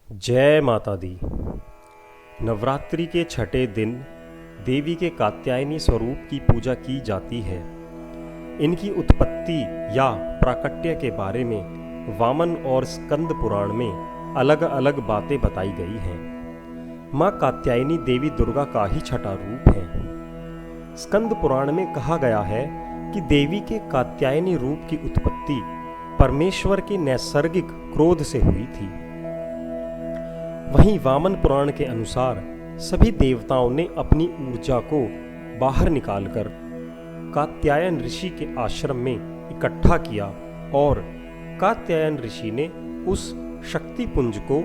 जय माता दी। नवरात्रि के छठे दिन देवी के कात्यायनी स्वरूप की पूजा की जाती है। इनकी उत्पत्ति या प्राकट्य के बारे में वामन और स्कंद पुराण में अलग अलग बातें बताई गई हैं। माँ कात्यायनी देवी दुर्गा का ही छठा रूप है। स्कंद पुराण में कहा गया है कि देवी के कात्यायनी रूप की उत्पत्ति परमेश्वर के नैसर्गिक क्रोध से हुई थी। वहीं वामन पुराण के अनुसार सभी देवताओं ने अपनी ऊर्जा को बाहर निकालकर कात्यायन ऋषि के आश्रम में इकट्ठा किया और कात्यायन ऋषि ने उस शक्ति पुंज को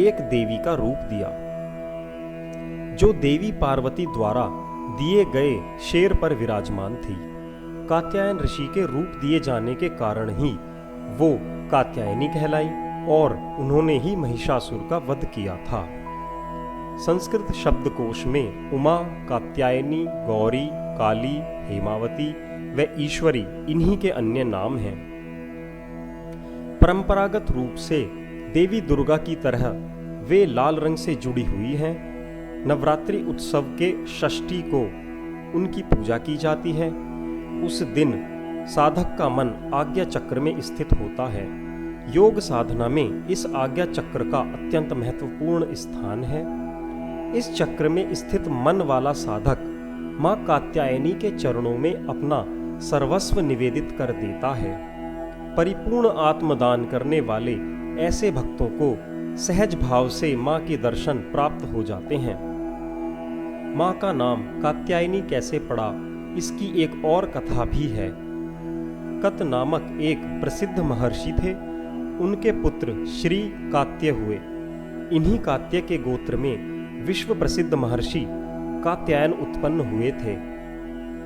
एक देवी का रूप दिया, जो देवी पार्वती द्वारा दिए गए शेर पर विराजमान थी। कात्यायन ऋषि के रूप दिए जाने के कारण ही वो कात्यायनी कहलाई और उन्होंने ही महिषासुर का वध किया था। संस्कृत शब्दकोश में उमा, कात्यायनी, गौरी, काली, हेमावती व ईश्वरी इन्हीं के अन्य नाम हैं। परंपरागत रूप से देवी दुर्गा की तरह वे लाल रंग से जुड़ी हुई हैं। नवरात्रि उत्सव के षष्ठी को उनकी पूजा की जाती है। उस दिन साधक का मन आज्ञा चक्र में स्थित होता है। योग साधना में इस आज्ञा चक्र का अत्यंत महत्वपूर्ण स्थान है। इस चक्र में स्थित मन वाला साधक मां कात्यायनी के चरणों में अपना सर्वस्व निवेदित कर देता है। परिपूर्ण आत्मदान करने वाले ऐसे भक्तों को सहज भाव से मां के दर्शन प्राप्त हो जाते हैं। मां का नाम कात्यायनी कैसे पड़ा, इसकी एक और कथा भी है। कत नामक एक प्रसिद्ध महर्षि थे। उनके पुत्र श्री कात्य हुए। इन्हीं कात्य के गोत्र में विश्व प्रसिद्ध महर्षि कात्यायन उत्पन्न हुए थे।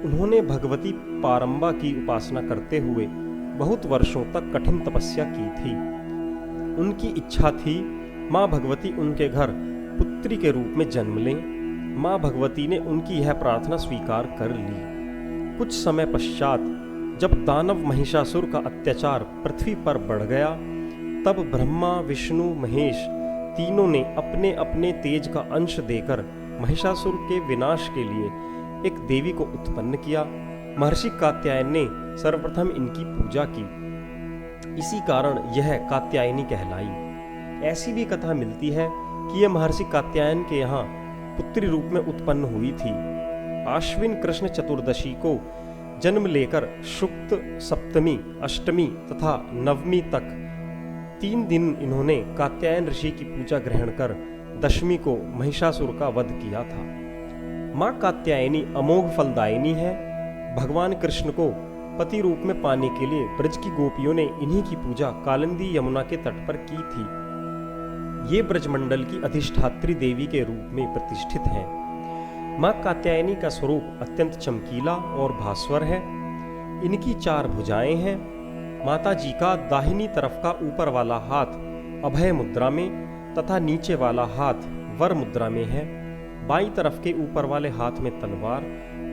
उन्होंने भगवती पारंबा की उपासना करते हुए बहुत वर्षों तक कठिन तपस्या की थी। उनकी इच्छा थी माँ भगवती उनके घर पुत्री के रूप में जन्म लें। माँ भगवती ने उनकी यह प्रार्थना स्वीकार कर ली। कुछ समय पश्चात जब दानव महिषासुर का अत्याचार पृथ्वी पर बढ़ गया, तब ब्रह्मा, विष्णु, महेश तीनों ने अपने अपने तेज का अंश देकर महिषासुर के विनाश के लिए एक देवी को उत्पन्न किया। महर्षि कात्यायन ने सर्वप्रथम इनकी पूजा की। इसी कारण यह कात्यायनी कहलाई। ऐसी भी कथा मिलती है कि यह महर्षि कात्यायन के यहाँ पुत्री रूप में उत्पन्न हुई थी। आश्विन कृष्ण चतुर्दशी को जन्म लेकर शुक्त, सप्तमी, अष्टमी तथा नवमी तक 3 दिन इन्होंने कात्यायन ऋषि की पूजा ग्रहण कर दशमी को महिषासुर का वध किया था। माँ कात्यायनी अमोघ फलदायिनी है। भगवान कृष्ण को पति रूप में पाने के लिए ब्रज की गोपियों ने इन्हीं की पूजा कालिंदी यमुना के तट पर की थी। ये ब्रजमंडल की अधिष्ठात्री देवी के रूप में प्रतिष्ठित हैं। माँ कात्यायनी का स्वरूप अत्यंत चमकीला और भास्वर है। इनकी 4 भुजाएं हैं। माता जी का दाहिनी तरफ का ऊपर वाला हाथ अभय मुद्रा में तथा नीचे वाला हाथ वर मुद्रा में है। बाईं तरफ के ऊपर वाले हाथ में तलवार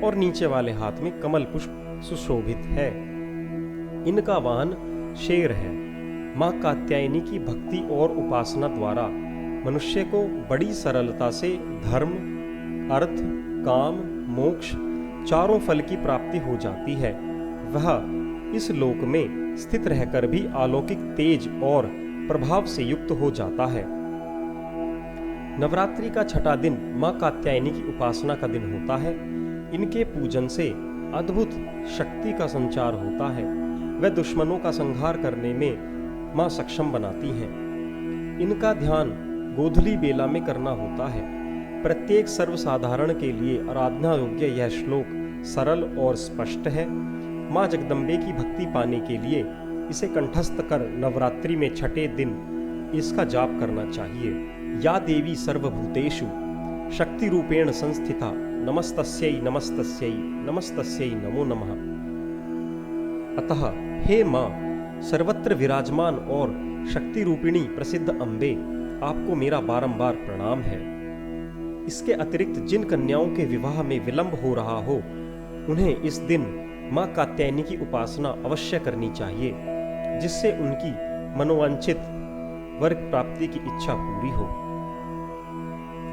और नीचे वाले हाथ में कमल पुष्प सुशोभित है। इनका वाहन शेर है। माँ कात्यायनी की भक्ति और उपासना द्वारा मनुष्य को बड़ी सरलता से धर्म, अर्थ, काम, मोक्ष चारों फल की प्राप्ति हो जाती है। वह इस लोक में स्थित रहकर भी अलौकिक तेज और प्रभाव से युक्त हो जाता है। नवरात्रि का छठा दिन माँ कात्यायनी की उपासना का दिन होता है। इनके पूजन से अद्भुत शक्ति का संचार होता है। वह दुश्मनों का संहार करने में माँ सक्षम बनाती हैं। इनका ध्यान गोधूली बेला में करना होता है। प्रत्येक सर्वसाधारण के लिए आराधना योग्य यह श्लोक सरल और स्पष्ट है। माँ जगदम्बे की भक्ति पाने के लिए इसे कंठस्थ कर नवरात्रि में छठे दिन इसका जाप करना चाहिए। या देवी सर्वभूतेषु शक्ति रूपेण संस्थिता नमस्तस्यै नमस्तस्यै नमस्तस्यै नमो नमः। अतः हे माँ, सर्वत्र विराजमान और शक्ति रूपिणी प्रसिद्ध अम्बे, आपको मेरा बारंबार प्रणाम है। इसके अतिरिक्त जिन कन्याओं के विवाह में विलंब हो रहा हो, उन्हें इस दिन माँ कात्यायनी की उपासना अवश्य करनी चाहिए, जिससे उनकी मनोवांछित वर्ग प्राप्ति की इच्छा पूरी हो।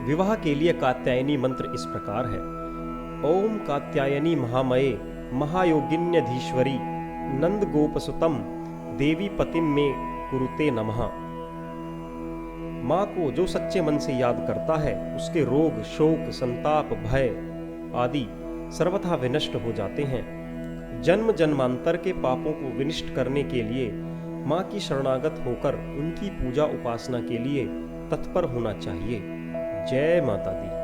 विवाह के लिए कात्यायनी मंत्र इस प्रकार है। ओम कात्यायनी महामये महायोगिन्यधीश्वरी नंद गोपसुतम देवी पतिम में कुरुते नमः। माँ को जो सच्चे मन से याद करता है उसके रोग, शोक, संताप, भय आदि सर्वथा विनष्ट हो जाते हैं। जन्म जन्मांतर के पापों को विनष्ट करने के लिए माँ की शरणागत होकर उनकी पूजा उपासना के लिए तत्पर होना चाहिए। जय माता दी।